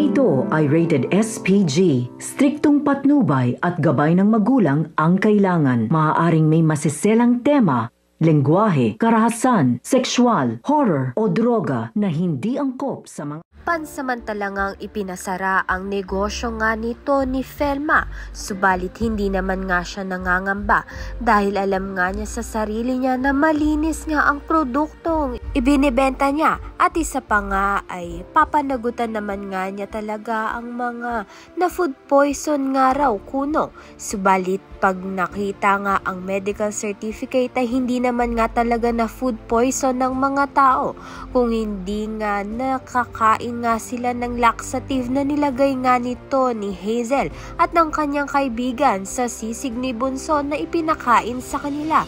ito ay rated SPG. Striktong patnubay at gabay ng magulang ang kailangan. Maaaring may masiselang tema, lengguwahe, karahasan, sexual, horror o droga na hindi angkop sa mga Pansamantalang ipinasara ang negosyo nga nito ni Felma, subalit hindi naman nga siya nangangamba dahil alam nga niya sa sarili niya na malinis nga ang produktong ibinibenta niya, at isa pa nga ay papanagutan naman nga niya talaga ang mga na food poison nga raw kuno. Subalit pag nakita nga ang medical certificate ay hindi naman nga talaga na food poison ng mga tao, kung hindi nga nakakain nga sila ng laxative na nilagay nga nito ni Hazel at ng kanyang kaibigan sa sisig ni Bunso na ipinakain sa kanila.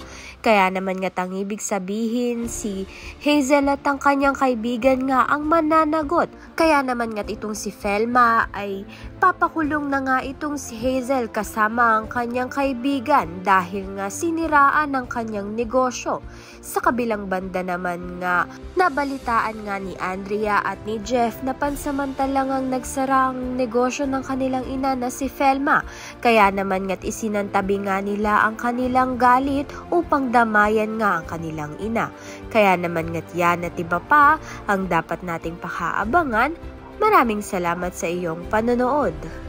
Kaya naman nga ang ibig sabihin si Hazel at ang kanyang kaibigan nga ang mananagot. Kaya naman nga itong si Felma ay papakulong na nga itong si Hazel kasama ang kanyang kaibigan dahil nga siniraan ang kanyang negosyo. Sa kabilang banda naman nga nabalitaan nga ni Andrea at ni Jeff na pansamantalang ang nagsara ang negosyo ng kanilang ina na si Felma. Kaya naman nga't isinantabi nga nila ang kanilang galit upang damayan nga ang kanilang ina. Kaya naman nga't yan at iba pa ang dapat nating pakaabangan. Maraming salamat sa iyong panonood.